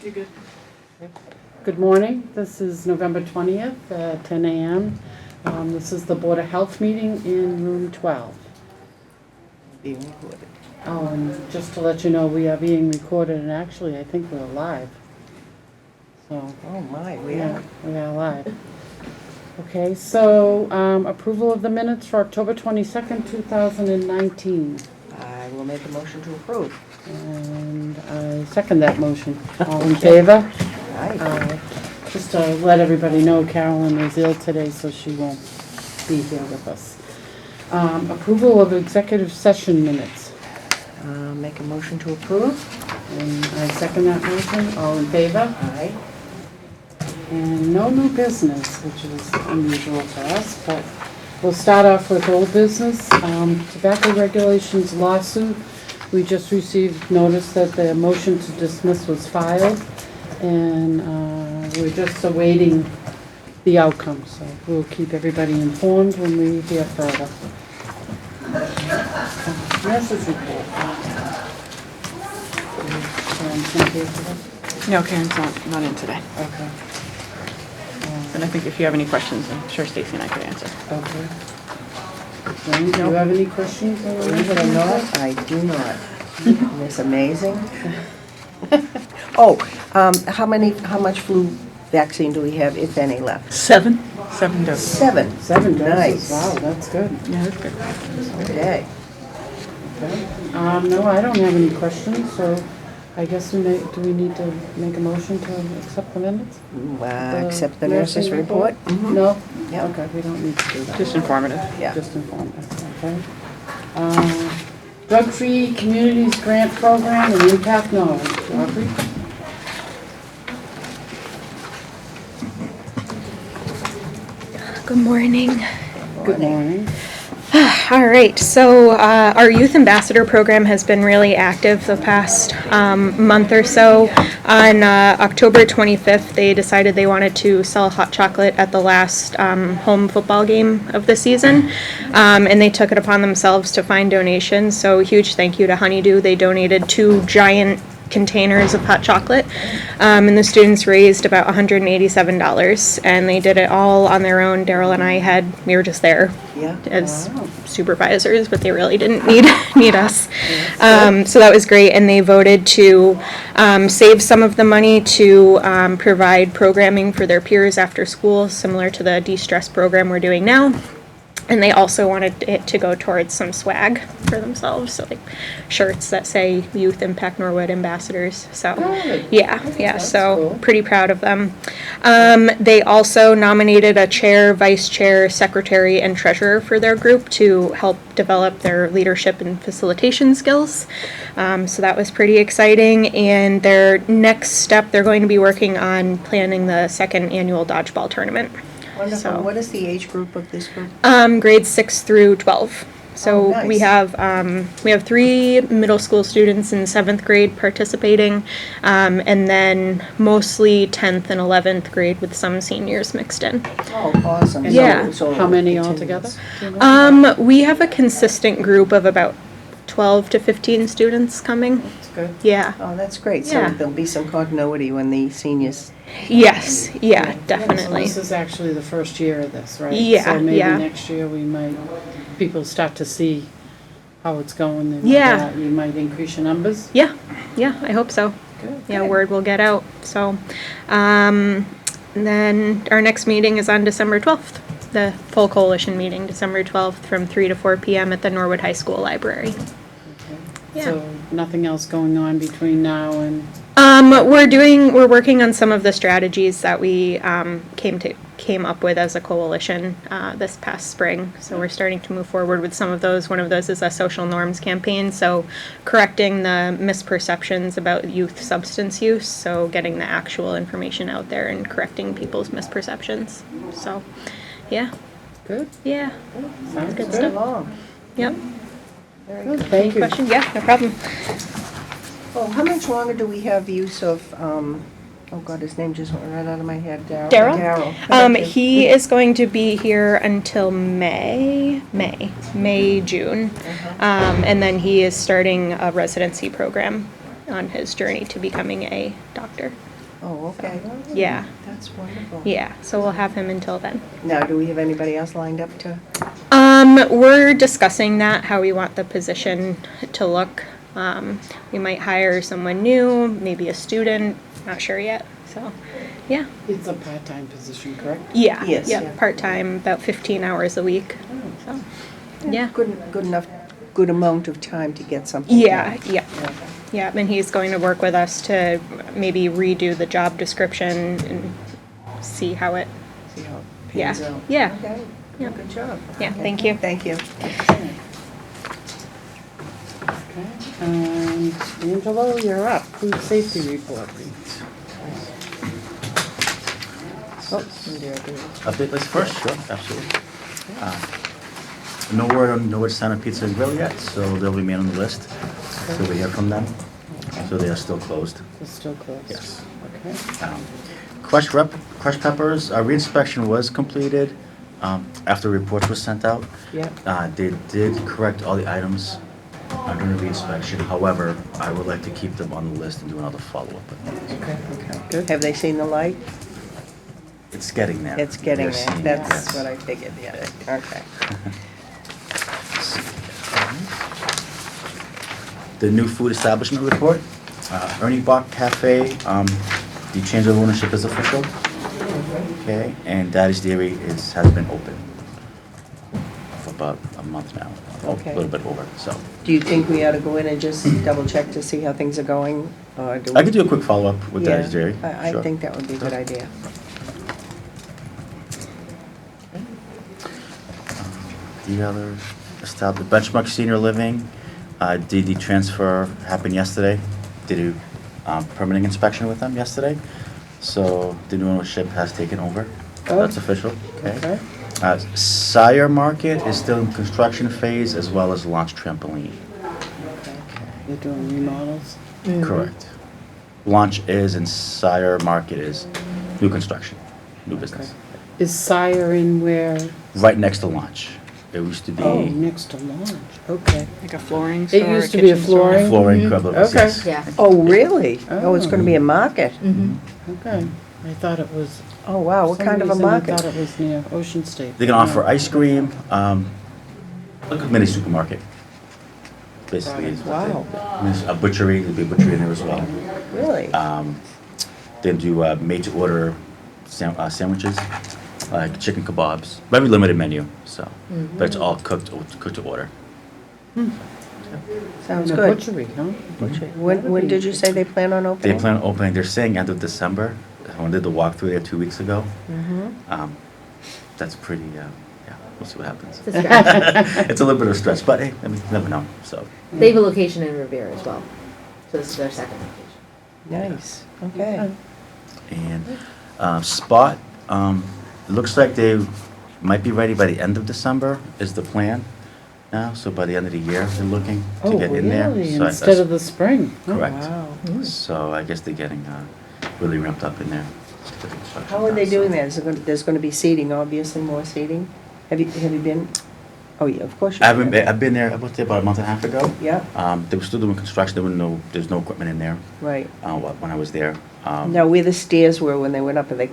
You're good. Good morning. This is November 20th at 10 a.m. This is the Board of Health meeting in room 12. Being recorded. Oh, and just to let you know, we are being recorded, and actually, I think we're live. So, Oh my, we yeah, are. we are live. Okay, so approval of the minutes for October 22nd, 2019. I will make a motion to approve. And I second that motion. All in favor? Aye. Just to let everybody know, Carolyn is ill today, so she won't be here with us. Approval of executive session minutes. Make a motion to approve. And I second that motion. All in favor? Aye. And no new business, which is unusual for us, but we'll start off with old business. Tobacco regulations lawsuit. We just received notice that the motion to dismiss was filed, and we're just awaiting the outcome, so we'll keep everybody informed when we hear further. Nurses report. Karen's not here today? No, Karen's not in today. Okay. And I think if you have any questions, I'm sure Stacy and I could answer. Okay. Jane, do you have any questions? Believe it or not, I do not. Isn't this amazing? Oh, how much flu vaccine do we have, if any, left? 7 doses. 7. 7 doses. Nice. Wow, that's good. Yeah, that's good. Okay. Okay. No, I don't have any questions, so I guess do we need to make a motion to accept the minutes? Accept the nurse's report? Mhm. No? Yeah. Okay, we don't need to do that. Just informative. Yeah. Just informative, okay. Drug-free communities grant program and impact knowledge. Audrey? Good morning. Good morning. All right, so our Youth Ambassador program has been really active the past month or so. On October 25th, they decided they wanted to sell hot chocolate at the last home football game of the season, and they took it upon themselves to find donations. So huge thank you to Honeydew. They donated 2 giant containers of hot chocolate, and the students raised about $187, and they did it all on their own. Daryl and I we were just there Yeah. as Wow. supervisors, but they really didn't need us. So that was great, and they voted to save some of the money to provide programming for their peers after school, similar to the de-stress program we're doing now. And they also wanted it to go towards some swag for themselves, so like shirts that say Youth Impact Norwood Ambassadors. So Good. yeah, That's so cool. pretty proud of them. They also nominated a chair, vice chair, secretary, and treasurer for their group to help develop their leadership and facilitation skills. So that was pretty exciting. And their next step, they're going to be working on planning the 2nd annual dodgeball tournament. Wonderful. So- What is the age group of this group? Grades 6 through 12. So Oh, nice. we have 3 middle school students in 7th grade participating, and then mostly 10th and 11th grade with some seniors mixed in. Oh, awesome. And Yeah. So How many continuous. altogether? Do you know? We have a consistent group of about 12 to 15 students coming. That's good. Yeah. Oh, that's great. So Yeah. there'll be some continuity when the seniors. Yes. Yeah. So Definitely. this is actually the first year of this, right? Yeah, So maybe yeah. next year people start to see how it's going and Yeah. you might increase your numbers. Yeah. Yeah. I hope so. Good. Yeah, word will get out. So, then our next meeting is on December 12th, the full coalition meeting, December 12th from 3 to 4 p.m. at the Norwood High School Library. Okay. Yeah. So nothing else going on between now and, We're working on some of the strategies that we came up with as a coalition this past spring. So we're starting to move forward with some of those. One of those is a social norms campaign, so correcting the misperceptions about youth substance use, so getting the actual information out there and correcting people's misperceptions. So, yeah, good? yeah, Sounds Good good. stuff. Along. yep. Very Good, good. thank you. Question? Yeah, no problem. Oh, how much longer do we have use of, oh God, his name just went right out of my head, Daryl? Daryl? Daryl. Thank you. He is going to be here until May, June. And then he is starting a residency program on his journey to becoming a doctor. Oh, okay. Yeah. That's wonderful. Yeah, so we'll have him until then. Now, do we have anybody else lined up to? We're discussing that, how we want the position to look. We might hire someone new, maybe a student, not sure yet, so, yeah. It's a part-time position, correct? Yeah, Yes. yep, Yeah. part-time, about 15 hours a week, so, yeah. Good enough, good amount of time to get something Yeah, done. yeah, yeah, and he's going to work with us to maybe redo the job description and see how it, See how it yeah, pans out. yeah, Okay, Yeah. good job. yeah, Okay. thank you. Thank you. Okay, and Angelo, you're up. Food safety report. Update list first, sure, absolutely. No word on Norwich Sound Pizza and Grill yet, so they'll remain on the list till we hear from them. So they are still closed, It's still closed? yes. Okay. Crushed peppers, our reinspection was completed after reports were sent out. Yeah. They did correct all the items during the reinspection. However, I would like to keep them on the list and do another follow-up with them. Okay. Good. Have they seen the light? It's getting there. It's getting They're there. seeing it, That's yes. what I figured, yeah. Okay. The new food establishment report, Ernie Bach Cafe, the change of ownership is official. Okay, and Daddy's Dairy has been open for about a month now, Okay. a little bit over, so. Do you think we ought to go in and just double check to see how things are going? Or do I we- could do a quick follow-up with Yeah, Daddy's Dairy. I sure. think that would be a good idea. The other, the Benchmark Senior Living, did the transfer happen yesterday? Did a permitting inspection with them yesterday? So the new ownership has taken over. Oh. That's official, Okay. okay? Sire Market is still in construction phase as well as launch trampoline. You're doing remodels? Correct. Launch is and Sire Market is new construction, new business. Is Sire in where? Right next to launch. It used to be Oh, next to launch, okay. Like a flooring store? It used to be a kitchen store? flooring? flooring, couple of, Okay. yes. Yeah. Oh, really? Oh, it's gonna be a market? Okay, I thought it was. Oh, wow, what some kind of a reason I market? thought it was near Ocean State. They can offer ice cream, like a mini supermarket. Basically, is what they- Wow. There's a butchery, there'll be a butchery in there as well. Really? They do made-to-order sandwiches, like chicken kebabs. Very limited menu, so, but it's all cooked to order. Sounds In a good. butchery, huh? When did you say they plan on They opening? plan on opening, they're saying end of December. When I did the walkthrough there 2 weeks ago. That's pretty, yeah, we'll see what happens. It's a stretch. It's a little bit of a stretch, but hey, I mean, you never know, so. They have a location in Revere as well. So this is their second location. Nice, okay. And Spot, it looks like they might be ready by the end of December is the plan now. So by the end of the year, they're looking to Oh, get in there. really? So Instead of the spring? Oh, Correct. wow. So I guess they're getting really ramped up in there. to get the construction How are they done, doing so. that? There's gonna be seating, obviously, more seating? Have you been? Oh, yeah, of course you I have. haven't been, I've been there, I was there about a month and a half ago. Yeah, They were still doing construction, there's no equipment in there right. when I was there. Now, where the stairs were when they went up, they're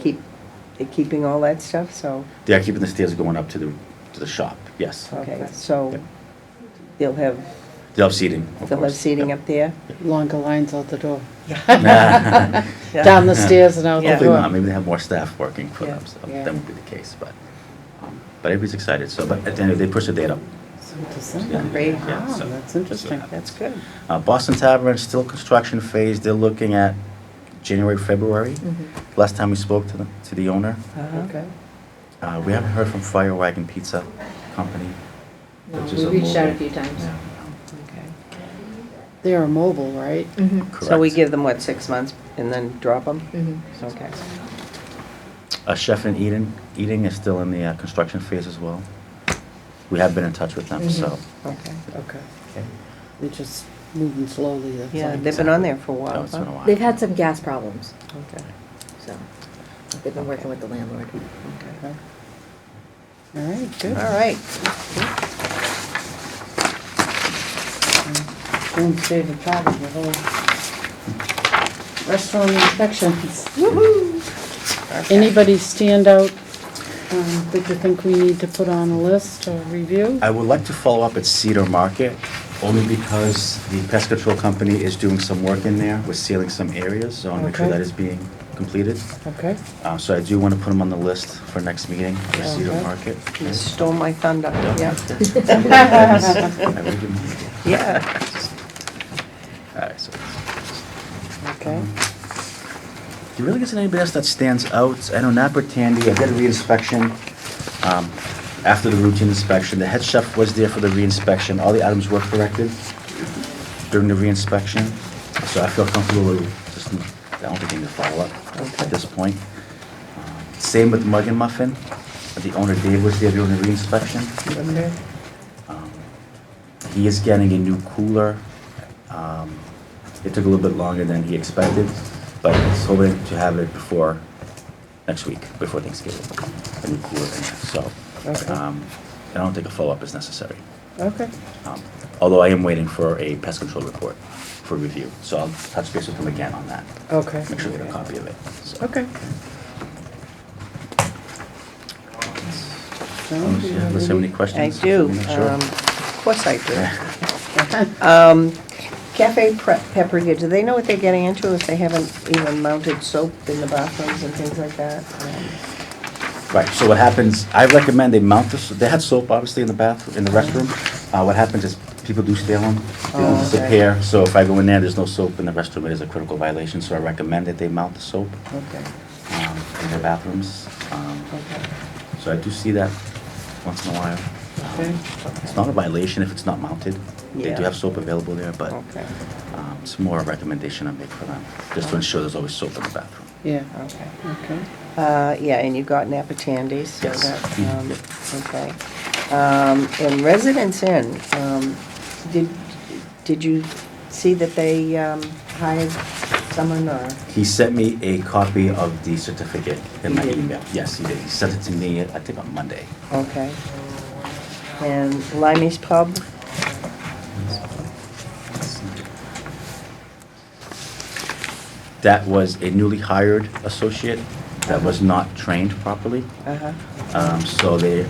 keeping all that stuff, so, They are keeping the stairs going up to the shop, yes. okay, so Yep. they'll have Seating, of They'll have course. seating Yep. up there? Longer lines out the door. Yeah. Down the stairs and out the Yeah. Hopefully not, door. maybe they have more staff working for Yeah, them, so yeah. that would be the case, but everybody's excited, so, but at the end, they push the date up. So December. Great. Yeah, Wow, so- that's interesting. That's good. Boston Tavern, still construction phase, they're looking at January, February. Last time we spoke to the owner. Uh-huh. Okay. We haven't heard from Fire Wagon Pizza Company. No, which is we reached out a mobile- few times. Yeah, Okay. They're mobile, right? So we correct. give them, what, 6 months and then drop them? Okay. Chef and Eating is still in the construction phase as well. We have been in touch with them, so. Okay. Okay. Okay. They're just moving slowly, that's all. Yeah, they've been on there for a No, while, it's been a huh? while. They've had some gas problems, Okay. so they've been working with the landlord. Okay. All right, good. All right. Don't save a travel, the whole restaurant inspections. Anybody stand out that you think we need to put on a list or review? I would like to follow up at Cedar Market, only because the pest control company is doing some work in there. We're sealing some areas, so I want to make sure Okay. that is being completed. Okay, So I do want to put them on the list for next meeting for Cedar Okay. Market. You stole my thunder, yeah. I really didn't. Yeah. All right, so okay. there really isn't anybody else that stands out. I know Napa Tandy, I did a re-inspection. After the routine inspection, the head chef was there for the re-inspection. All the items were corrected during the re-inspection. So I feel comfortable with just, I don't think I need to follow up at this point. Same with Mug and Muffin. The owner Dave was there during the re-inspection. Okay. He is getting a new cooler. It took a little bit longer than he expected, but he's hoping to have it before next week, before Thanksgiving, a new cooler in there. So Okay. I don't think a follow-up is necessary. Okay, Although I am waiting for a pest control report for review, so I'll touch base with him again on that. okay. Make sure we get a copy of it. So, Okay. Unless you have any I questions? do, Sure. of course I do. Cafe Pepperidge, do they know what they're getting into if they haven't even mounted soap in the bathrooms and things like that? Right, so what happens, I recommend they mount this, they had soap obviously in the bathroom, in the restroom. What happens is people do steal them, they don't Oh, okay. disappear. So if I go in there, there's no soap in the restroom, it is a critical violation, so I recommend that they mount the soap Okay, in their bathrooms. okay, So I do see that once in a while. Okay. It's not a violation if it's not mounted. They Yeah. do have soap available there, but okay, it's more a recommendation I make for them, just to ensure there's always soap in the bathroom. Yeah, okay. okay. Yeah, and you got Napa Tandies, so Yes. that, okay. And Residence Inn, did you see that they hired someone or? He sent me a copy of the certificate in my He did? email. Yes, he did. He sent it to me, I think on Monday. Okay. And Limey's Pub? That was a newly hired associate that was not trained properly. Uh-huh. So he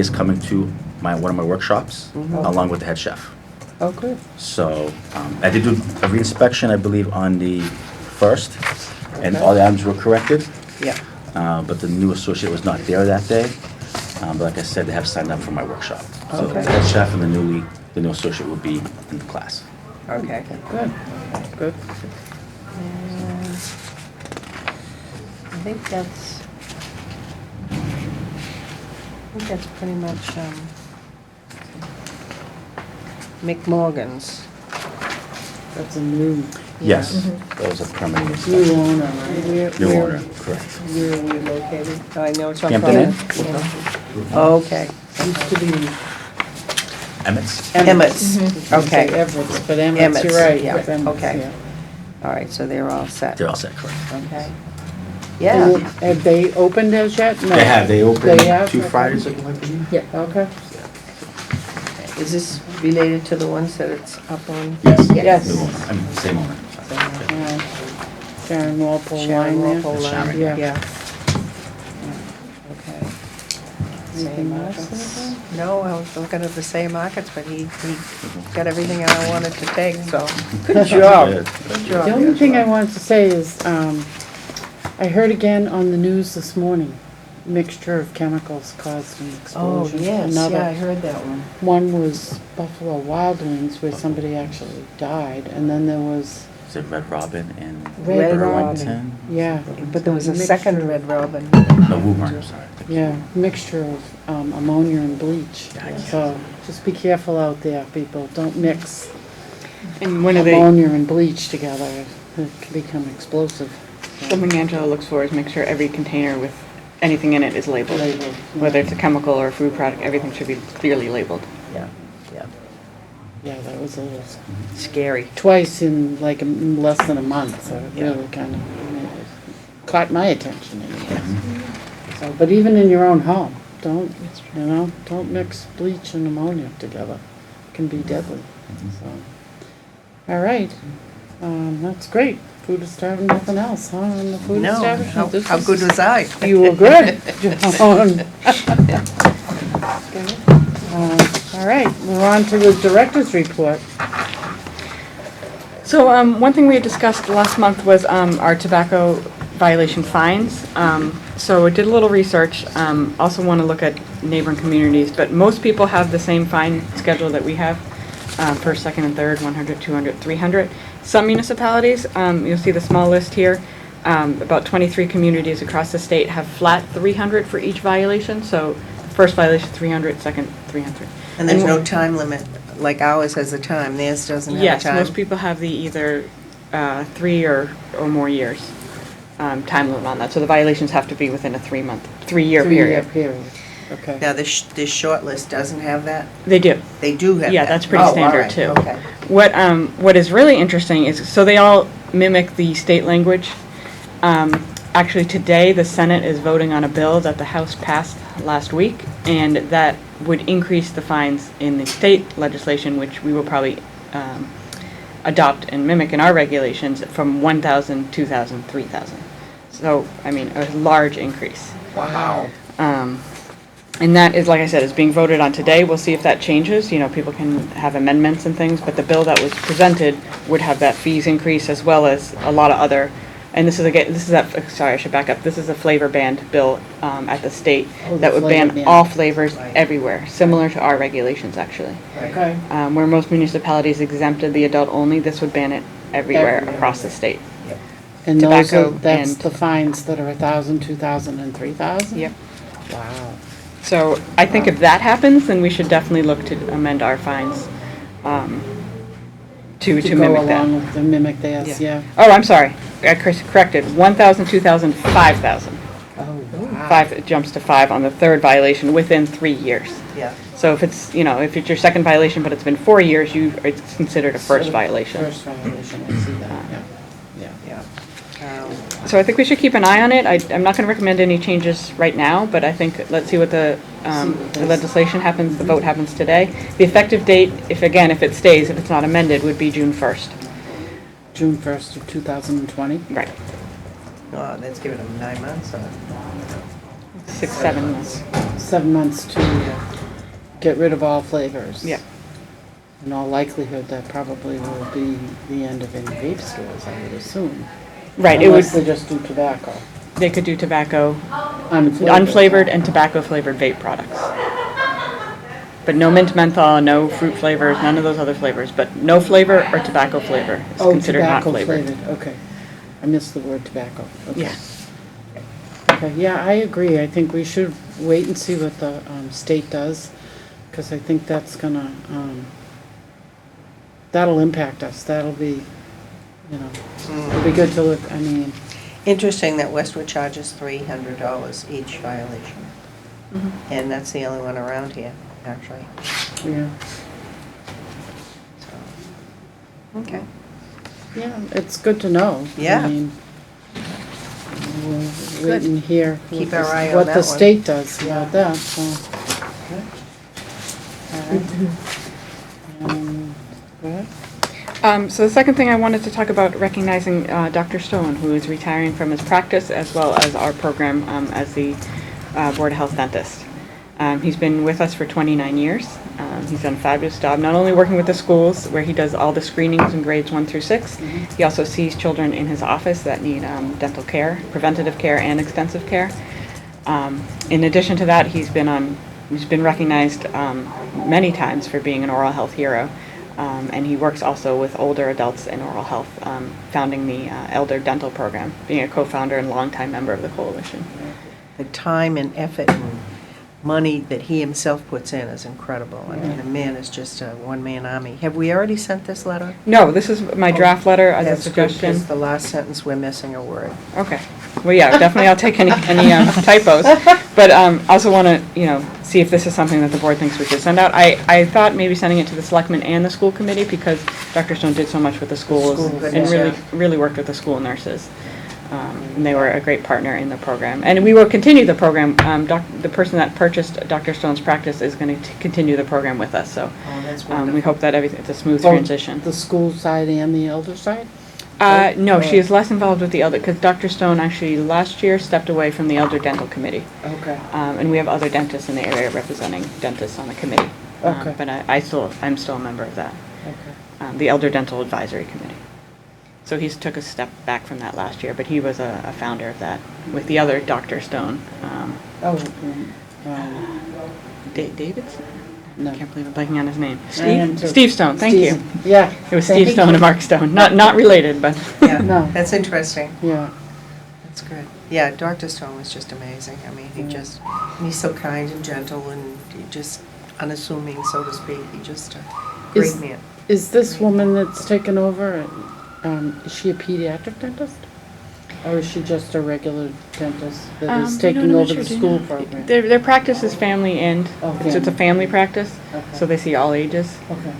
is coming to one of my workshops Mhm. along with the head chef. Oh, good. So I did do a re-inspection, I believe, on the 1st, and Okay. all the items were corrected. Yeah. But the new associate was not there that day. But like I said, they have signed up for my workshop. So the Okay. head chef and the new associate will be in the class. Okay. Good, good. And I think that's pretty much, McMorgan's. That's a new Yes, that was a permanent New inspection. owner, right? New owner, correct. Where are we located? I know it's on. Hampton Inn? Okay. Used to be Emmett's? Emmett's, Okay, okay. Everett's, but Emmett's, Emmett's, you're right. yeah, Emmett's, okay. yeah. All right, so they're all set. They're all set, correct. Okay. Yeah. Have they opened as yet? No. They opened They have? 2 Okay. Fridays ago, I believe. Yeah, okay. Is this related to the ones that it's up on? Yes. New owner, I mean, same owner. Uh, Sharon Walpole Sharon line there. Walpole line, Sharon. Yeah. yeah. Okay. Anything Same else? markets? No, I was looking at the same markets, but he got everything I wanted to take, so, good job. Good. Good job. The only thing I Angela. wanted to say is, I heard again on the news this morning, mixture of chemicals caused an Oh, explosion. yes, Another- yeah, I heard that one. One was Buffalo Wild Wings where somebody actually died, and then there was Is it Red Robin and Red Burlington? yeah. But there was a mixture- second Red Robin. No, Woburn, sorry. Yeah, mixture of ammonia and bleach. Yeah, I can't. So just be careful out there, people. Don't mix And one of the, ammonia and bleach together. It can become explosive. something Angela looks for is make sure every container with anything in it is labeled. Labeled, Whether it's a chemical or a food product, everything should be clearly labeled. Yeah, yeah. Yeah, that was a little, Scary. twice in like less than a month, so it Yeah. really kind of caught my attention anyway. So, but even in your own home, don't mix bleach and ammonia together. It can be deadly, so. All right, that's great. food establishment, nothing else, huh, in the food No, establishment? This how good was I? You were good, Joan. All right, move on to the director's report. So, one thing we had discussed last month was, our tobacco violation fines. So I did a little research, also want to look at neighboring communities, but most people have the same fine schedule that we have, first, second, and third, 100, 200, 300. Some municipalities, you'll see the small list here, about 23 communities across the state have flat 300 for each violation, so first violation 300, second 300. And there's no time limit, like ours has a time, theirs doesn't have a Yes, time? most people have the either 3 or more years time limit on that. So the violations have to be within a 3-year period. Period, okay. Now, this short list doesn't have that? They do. They do have that? Yeah, that's pretty Oh, all standard right, too. okay. What is really interesting is, so they all mimic the state language. Actually, today, the Senate is voting on a bill that the House passed last week, and that would increase the fines in the state legislation, which we will probably adopt and mimic in our regulations, from 1,000, 2,000, 3,000. So, I mean, a large increase. Wow. And that is, like I said, is being voted on today. We'll see if that changes. You know, people can have amendments and things, but the bill that was presented would have that fees increase as well as a lot of other, and this is sorry, I should back up. This is a flavor ban bill at the state Oh, the that would flavor ban ban. all flavors Right. everywhere, similar to our regulations, actually. Okay. Where most municipalities exempted the adult only, this would ban it everywhere Everywhere. across the state. And those are, Tobacco that's and- the fines that are 1,000, 2,000, and 3,000? Yep. Wow. So I think if that happens, then we should definitely look to amend our fines to To go mimic that. along with, to mimic this, yeah. Oh, I'm sorry. I corrected. 1,000, 2,000, 5,000. Oh, wow. 5, it jumps to 5 on the third violation within 3 years. Yeah. So if it's, if it's your second violation, but it's been 4 years, it's considered a first violation. First violation, I see that, yeah. Yeah. Yeah. So I think we should keep an eye on it. I'm not going to recommend any changes right now, but I think, let's see what the legislation happens, the vote happens today. The effective date, if it stays, if it's not amended, would be June 1st. June 1st of 2020? Right. Oh, that's giving them 9 months, huh? 6, 7 months. 7 months to get rid of all flavors. Yeah. In all likelihood, that probably will be the end of any vape stores, I would assume. Right, Unless they just do tobacco. they could do tobacco, Unflavored. unflavored and tobacco-flavored vape products. But no mint menthol, no fruit flavors, none of those other flavors, but no flavor or tobacco flavor is Oh, considered not tobacco flavored. flavored, okay. I missed the word tobacco. Okay. Yeah. Okay, yeah, I agree. I think we should wait and see what the state does, because I think that's gonna, that'll impact us. That'll be, it'll be good to look, I mean, Interesting that Westwood charges $300 each violation. And that's the only one around here, actually. yeah. So, okay. Yeah, it's good to know. Yeah. I mean, we'll wait Good. and hear Keep what our eye on what that the one. state does about that, so. All right. Go ahead. So the second thing I wanted to talk about, recognizing Dr. Stone, who is retiring from his practice as well as our program as the Board of Health dentist. He's been with us for 29 years. He's done a fabulous job, not only working with the schools where he does all the screenings in grades 1 through 6, he also sees children in his office that need dental care, preventative care, and extensive care. In addition to that, he's been recognized many times for being an oral health hero. And he works also with older adults in oral health, founding the Elder Dental Program, being a co-founder and longtime member of the coalition. The time and effort and money that he himself puts in is incredible. I mean, the man is just a one-man army. Have we already sent this letter? No, this is my draft letter as a That's good, suggestion. because the last sentence, we're missing a word. Okay. Well, yeah, definitely I'll take any typos. But also want to, see if this is something that the board thinks we should send out. I thought maybe sending it to the selectmen and the school committee because Dr. Stone did so much with the schools School and goodness, really worked with the school nurses. And they were a great partner in the program. And we will continue the program. The person that purchased Dr. Stone's practice is going to continue the program with us. So Oh, that's we wonderful. hope that it's a smooth Both transition. The school side and the elder side? No, she Or- is less involved with the elder, because Dr. Stone actually last year stepped away from the elder dental committee. Okay, And we have other dentists in the area representing dentists on the committee. Okay. But I'm still a member of that, okay. the Elder Dental Advisory Committee. So he's took a step back from that last year, but he was a founder of that with the other Dr. Stone. Oh, Davidson? no. I can't believe I'm blanking on his name. I am too. Steve Stone, thank you. Steve- Yeah. It was Thank Steve you. Stone and Mark Stone, not related, but. Yeah, No. that's interesting. Yeah, That's good. Yeah, Dr. Stone was just amazing. I mean, he's so kind and gentle and he just unassuming, so to speak. He just a great Is- man. is this woman that's taken over, is she a pediatric dentist? Or is she just a regular dentist that is taking No, I'm over not the sure. school program? Their practice is family and, Okay. so it's a family practice, Okay. so they see all ages. Okay,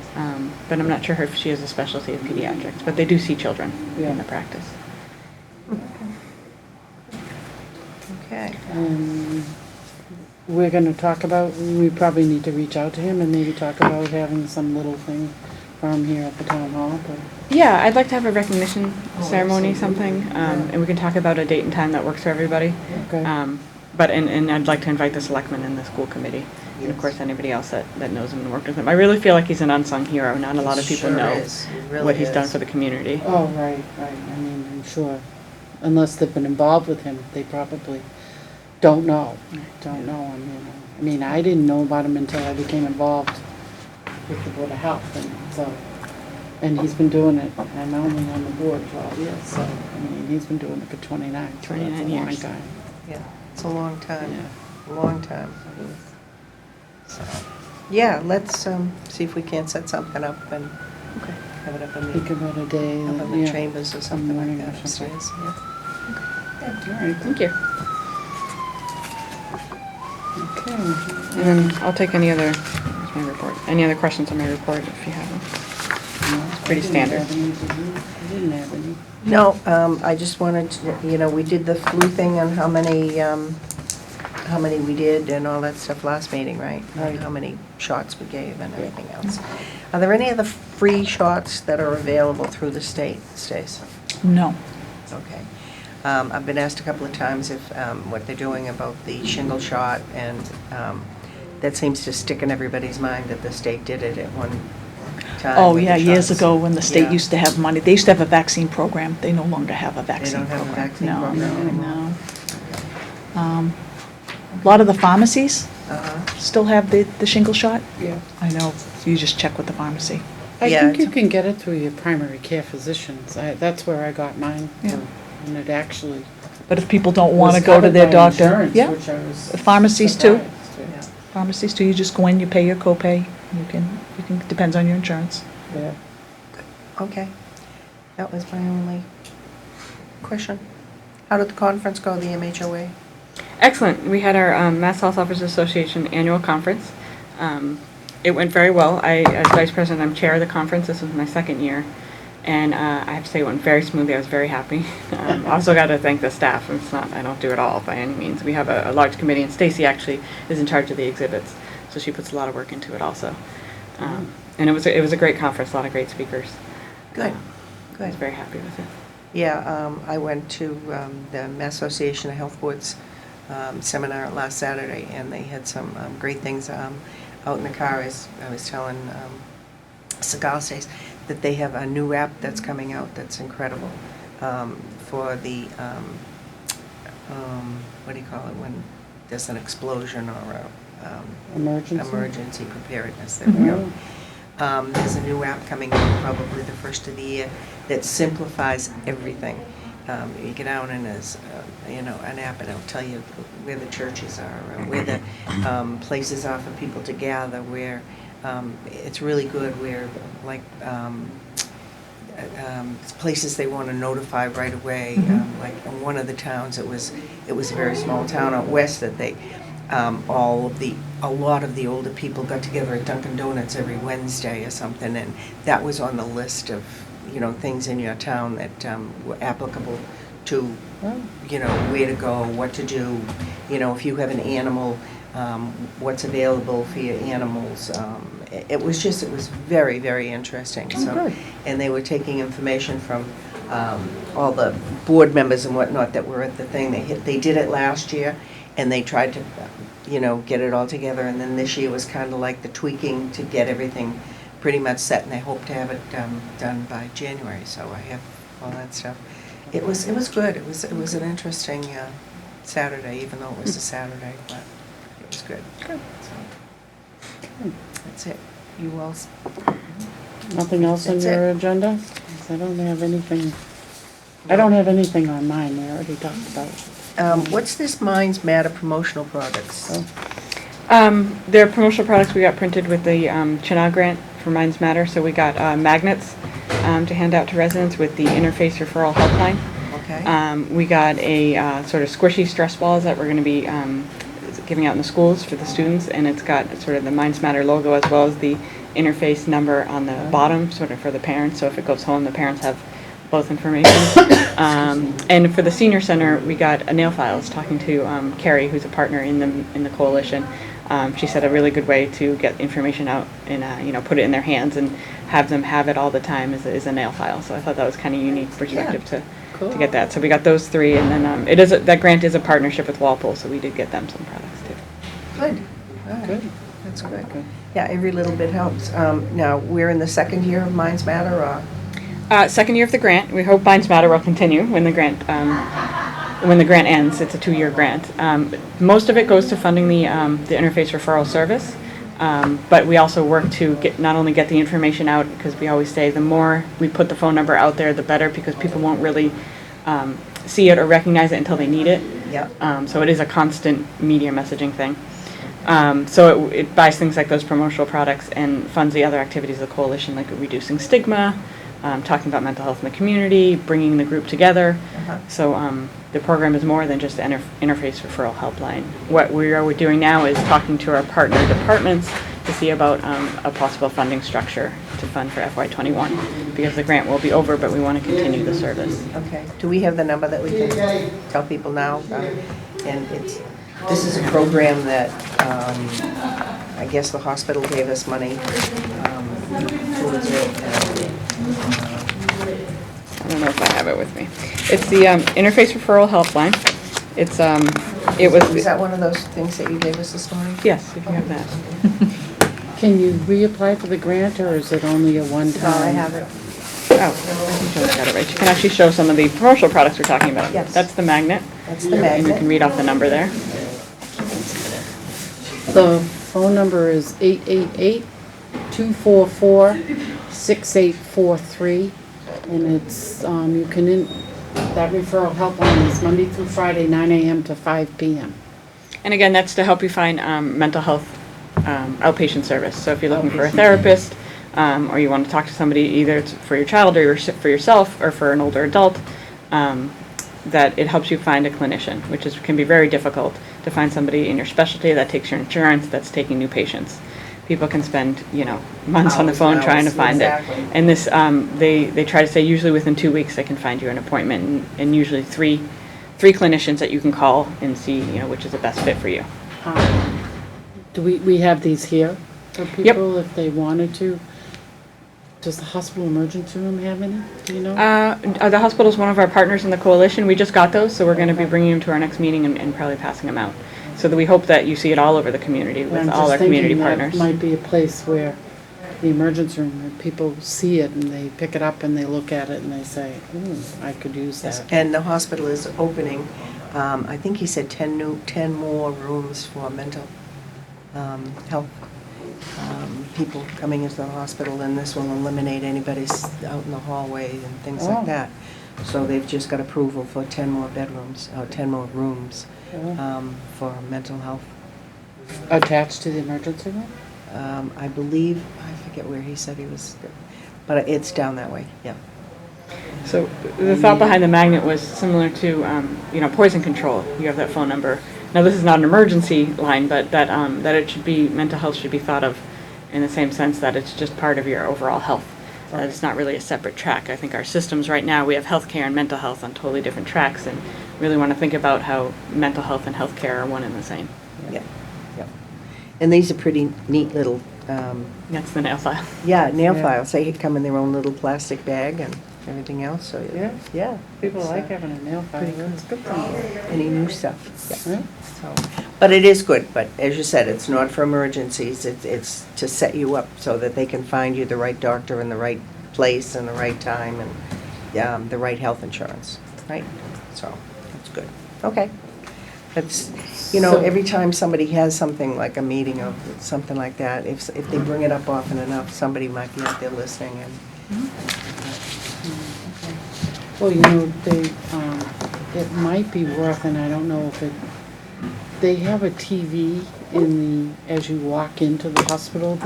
But I'm not sure if she has a specialty of pediatrics, but they do see children Yeah. in the practice. Okay. We're gonna talk about, we probably need to reach out to him and maybe talk about having some little thing for him here at the town hall, but. Yeah, I'd like to have a recognition Oh, ceremony, absolutely. something, and we can talk about a date and time that works for everybody. Okay. But, and I'd like to invite the selectmen and the school committee, and of Yes. course, anybody else that knows him and worked with him. I really feel like he's an unsung hero. Not a lot of people Sure know is. He really what he's done is. for the community. Oh, right, right, I mean, I'm sure, unless they've been involved with him, they probably don't know, I mean, I didn't know about him until I became involved with the Board of Health, and so, and he's been doing it, I'm only on the board 12 years, so, I mean, he's been doing it for 29, so that's 29 a long years. time. Yeah, it's a long time. Yeah. A long time. So, yeah, let's see if we can't set something up and have it up in Think the, about a day, up in the yeah. chambers or something like morning that or something. upstairs. Yeah. All right, thank you. Okay. And then I'll take any other, here's my report, any other questions on my report if you have them. Pretty standard. I didn't have any. No, I just wanted to, we did the flu thing on how many we did and all that stuff last meeting, right? Right. How many shots we gave and everything else. Are there any other free shots that are available through the state, Stace? No. Okay. I've been asked a couple of times if, what they're doing about the shingle shot, and that seems to stick in everybody's mind that the state did it at one time. Oh, with yeah, the years shots. ago when the state Yeah. used to have money, they used to have a vaccine program. They no longer have a They vaccine don't program. have a vaccine No, program anymore? no. A lot of the pharmacies Uh-huh. still have the shingle shot. Yeah. I know, you just check with the pharmacy. I Yeah, think you it's- can get it through your primary care physicians. That's where I got mine, Yeah. and it actually But if people don't want to was go to covered their by doctor. insurance, Yeah, which I was the pharmacies too. surprised, Yeah. Pharmacies too, you just go in, you pay your copay, you can, depends on your insurance. Yeah. Okay. That was my only question. How did the conference go, the MHOA? Excellent. We had our Mass Health Officers Association annual conference. It went very well. As vice president, I'm chair of the conference. This was my second year. And I have to say it went very smoothly. I was very happy. I also got to thank the staff. It's not, I don't do it all by any means. We have a large committee, and Stacy actually is in charge of the exhibits. So she puts a lot of work into it also. And it was a great conference, a lot of great speakers. Good, I good. was very happy with it. Yeah, I went to the Mass Association of Health Boards seminar last Saturday, and they had some great things out in the car. As I was telling Cigar Stace that they have a new app that's coming out that's incredible for the, what do you call it, when there's an explosion or a emergency preparedness. There we go. There's a new app coming out probably the first of the year that simplifies everything. You get out and there's, an app, and it'll tell you where the churches are, or where the places are for people to gather, where it's really good, where, like, places they want to notify right away. Like in one of the towns, it was a very small town out west that they, a lot of the older people got together at Dunkin' Donuts every Wednesday or something, and that was on the list of, things in your town that were applicable to, where to go, what to do, if you have an animal, what's available for your animals. It was very, very interesting. Oh, good. And they were taking information from all the board members and whatnot that were at the thing. They did it last year, and they tried to, get it all together, and then this year was kind of like the tweaking to get everything pretty much set, and they hope to have it done by January, so I have all that stuff. It was good. It was an interesting Saturday, even though it was a Saturday, but it was good. Good. So, that's it. You all. Nothing else on That's your it. agenda? 'Cause I don't have anything on mine, we already talked about it. What's this Minds Matter promotional products? Oh. Their promotional products we got printed with the Chenal grant for Minds Matter, so we got magnets to hand out to residents with the Interface Referral Helpline. Okay. We got a sort of squishy stress balls that we're going to be giving out in the schools for the students, and it's got sort of the Minds Matter logo as well as the interface number on the bottom, sort of for the parents, so if it goes home, the parents have both information. And for the senior center, we got a nail files, talking to Carrie, who's a partner in the coalition. She said a really good way to get information out and put it in their hands and have them have it all the time is a nail file. So I thought that was kind of unique perspective to get that. So we got those three, and then that grant is a partnership with Walpole, so we did get them some products too. Good. All right. Good. That's good. Yeah, every little bit helps. Now, we're in the second year of Minds Matter, or? Second year of the grant. We hope Minds Matter will continue when the grant ends. It's a 2-year grant. Most of it goes to funding the interface referral service, but we also work to not only get the information out, because we always say the more we put the phone number out there, the better, because people won't really see it or recognize it until they need it. Yep. So it is a constant media messaging thing. So it buys things like those promotional products and funds the other activities of the coalition, like reducing stigma, talking about mental health in the community, bringing the group together. Uh-huh. So the program is more than just an interface referral helpline. What we're doing now is talking to our partner departments to see about a possible funding structure to fund for FY21, because the grant will be over, but we want to continue the service. Okay. Do we have the number that we can tell people now? And this is a program that I guess the hospital gave us money towards it. I don't know if I have it with me. It's the interface referral helpline. It's Is that one of those things that you gave us this morning? yes, if you have that. Can you reapply for the grant, or is it only a one-time? No, I have it. Oh, I think Joe's got it right. You can actually show some of the promotional products we're talking about. Yes. That's the magnet, That's the and you can magnet. read off the number there. The phone number is 888-244-6843, and it's, you can, that referral helpline is Monday through Friday, 9 a.m. to 5 p.m. And again, that's to help you find mental health outpatient service. So if you're looking for a therapist, or you want to talk to somebody, either it's for your child or for yourself or for an older adult, that it helps you find a clinician, which can be very difficult to find somebody in your specialty that takes your insurance, that's taking new patients. People can spend, months on the Hours phone and trying to hours, find exactly. it. And this, they try to say usually within 2 weeks they can find you an appointment, and usually three clinicians that you can call and see, which is the best fit for you. Do we have these here for people if they wanted to? Does the hospital emergency room have any? Do you know? The hospital is one of our partners in the coalition. We just got those, so we're going to be bringing them to our next meeting and probably passing them out. So that we hope that you see it all over the community with all our community partners. That might be a place where the emergency room, where people see it and they pick it up and they look at it and they say, ooh, I could use that. And the hospital is opening, I think he said 10 more rooms for mental health people coming into the hospital, and this will eliminate anybody's out in the hallway and things Oh. like that. So they've just got approval for 10 more bedrooms, 10 more rooms for mental health. Attached to the emergency room? I believe, I forget where he said he was, but it's down that way, yeah. So the thought behind the magnet was similar to, poison control. You have that phone number. Now, this is not an emergency line, but that it should be, mental health should be thought of in the same sense that it's just part of your overall health. That it's not really a separate track. I think our systems right now, we have healthcare and mental health on totally different tracks, and really want to think about how mental health and healthcare are one and the same. Yeah, yeah. And these are pretty neat little, That's the nail file. nail Yeah. files. They come in their own little plastic bag, and everything else, so. Yeah, people It's, like having a nail file, pretty good. it's a good thing. Any new stuff, yeah. Right? So, but it is good, but as you said, it's not for emergencies, it's to set you up so that they can find you the right doctor in the right place and the right time and the right health insurance, right? So, that's good. Okay. That's, So- every time somebody has something like a meeting or something like that, if they bring it up often enough, somebody might be out there listening and, Well, it might be worth, and I don't know if they have a TV as you walk into the hospital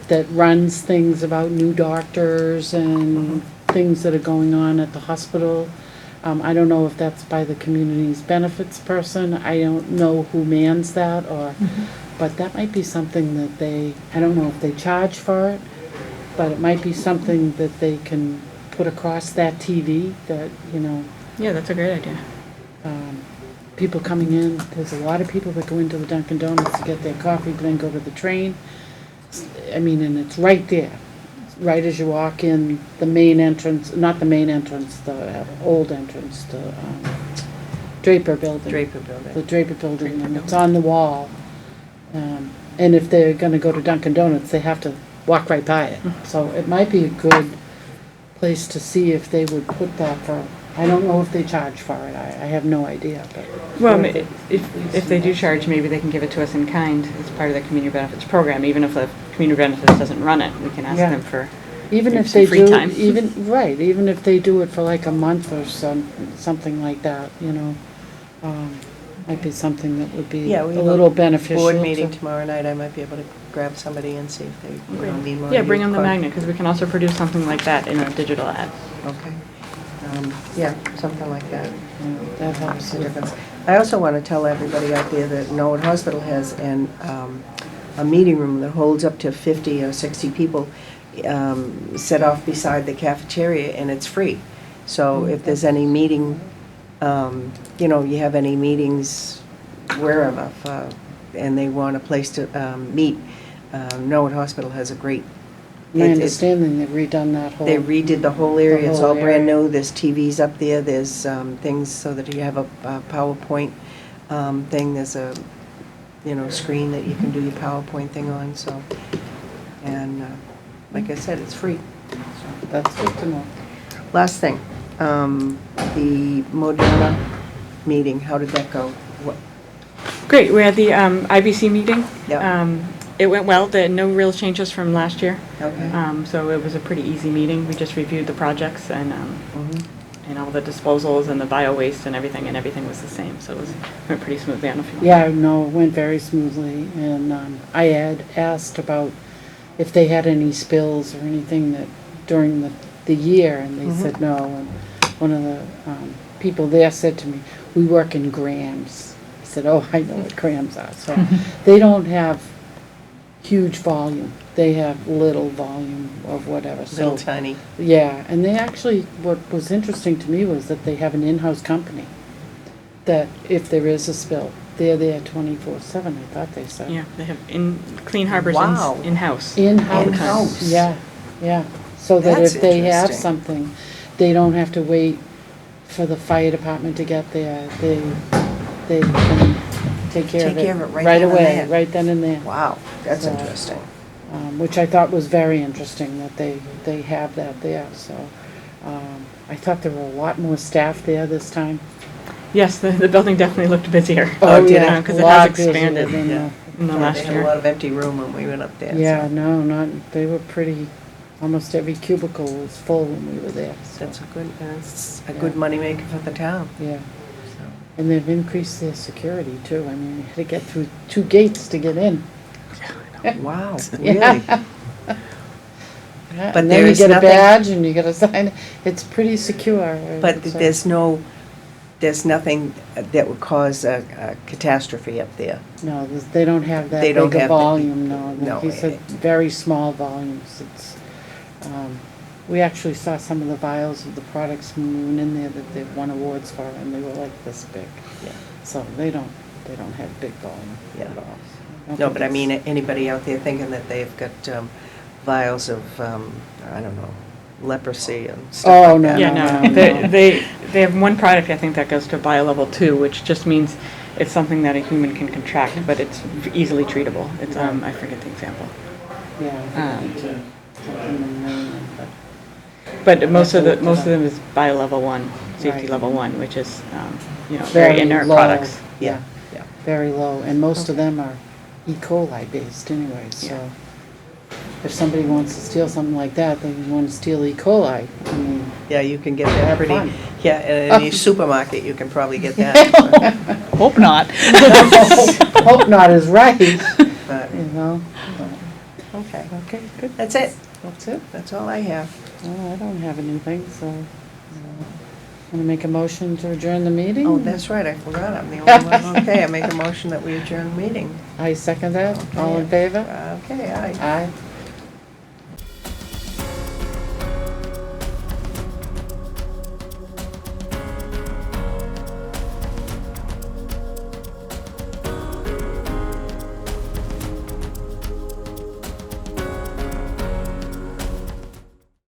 that runs things about new doctors and things that are going on at the hospital. I don't know if that's by the community's benefits person. I don't know who mans that but that might be something that I don't know if they charge for it, but it might be something that they can put across that TV that, Yeah, that's a great idea. people coming in, there's a lot of people that go into the Dunkin' Donuts to get their coffee, then go to the train. And it's right there, right as you walk in, the main entrance, not the main entrance, the old entrance, the Draper Building. Draper Building. The Draper Building, and it's on the wall. And if they're gonna go to Dunkin' Donuts, they have to walk right by it. So it might be a good place to see if they would put that I don't know if they charge for it, I have no idea, but. Well, if they do charge, maybe they can give it to us in kind as part of the community benefits program. Even if the community benefits doesn't run it, we can ask Yeah. them for Even maybe if some they free do, time. even if they do it for like a month or something like that, might be something that would be Yeah, a we have little beneficial. Board meeting to- tomorrow night, I might be able to grab somebody and see if they need more. Yeah, bring them the magnet, because we can also produce something like that in a digital ad. Okay. Yeah, something like that. That helps. Makes a difference. I also want to tell everybody out there that Norwood Hospital has a meeting room that holds up to 50 or 60 people set off beside the cafeteria, and it's free. So if there's any meeting, you have any meetings wherever, and they want a place to meet, Norwood Hospital has a great. My it- understanding, they've redone that whole. They redid the whole area, it's whole all brand area. new, there's TVs up there, there's things so that you have a PowerPoint thing, there's a, screen that you can do your PowerPoint thing on, so, and like I said, it's free. That's good to know. Last thing, the Moderna meeting, how did that go? Great, we had the IBC meeting. Yeah. It went well, there were no real changes from last year. Okay. So it was a pretty easy meeting. We just reviewed the projects and Mhm. and all the disposals and the bio waste and everything was the same. So it went pretty smoothly. I don't know if you Yeah, no, it went very smoothly, and I had asked about if they had any spills or anything that during the year, and they said no, and one of the people there said to me, we work in grams. I said, oh, I know what grams are, so they don't have huge volume, they have little volume of whatever, so. Little tiny. Yeah, and they actually, what was interesting to me was that they have an in-house company, that if there is a spill, they're there 24/7, I thought they said. Yeah, they have Clean Harbors Wow. in-house. In-house. In-house. Yeah, so that That's if they have interesting. something, they don't have to wait for the fire department to get there, they can take care of it. right then and away, there. right then and there. Wow, that's So- interesting. Which I thought was very interesting that they have that there, so. I thought there were a lot more staff there this time. Yes, the building definitely looked busier. Oh, did yeah, it? Because a it lot has busier expanded than, Yeah. in the Yeah, last they had a year. lot of empty room when we went up there. so Yeah, no, they were pretty, almost every cubicle was full when we were there, so, That's a Yeah. good moneymaker for the town. yeah. And they've increased their security too, I mean, you had to get through 2 gates to get in. Wow, Yeah. really? Yeah, But and then you there's get a nothing- badge and you get a sign, it's pretty secure. But It's, there's nothing that would cause a catastrophe up there. No, they don't have that They don't big a have the- volume, no. no, He said very small volumes. It's, we actually saw some of the vials of the products when we went in there that they've won awards for, and they were like this big. Yeah. So they don't have big volume Yeah. at all. So No, but I mean, anybody out there thinking that they've got vials of, I don't know, leprosy and stuff like Oh, no, that. Yeah, no, no, no. they have one product, I think, that goes to biolevel 2, which just means it's something that a human can contract, but it's easily treatable. It's, I forget the example. Yeah. Um, something in the name, but- But most of That's the, what most of them is biolevel 1, safety Right. level 1, which is, very inert low, products. Yeah, Yeah. very low, and most of them are E. coli based anyway, so. Yeah. If somebody wants to steal something like that, they want to steal E. coli, I mean. Yeah, you can get that Have pretty, fun. yeah, at any supermarket, you can probably get that. Hope not. Hope not is right, But, you know. okay, Okay, good. that's it. That's it. That's all I have. Well, I don't have anything, so. Want to make a motion to adjourn the meeting? Oh, that's right, I forgot, I'm the only one. Okay, I make a motion that we adjourn the meeting. I second that. All in favor? Okay, aye. Aye.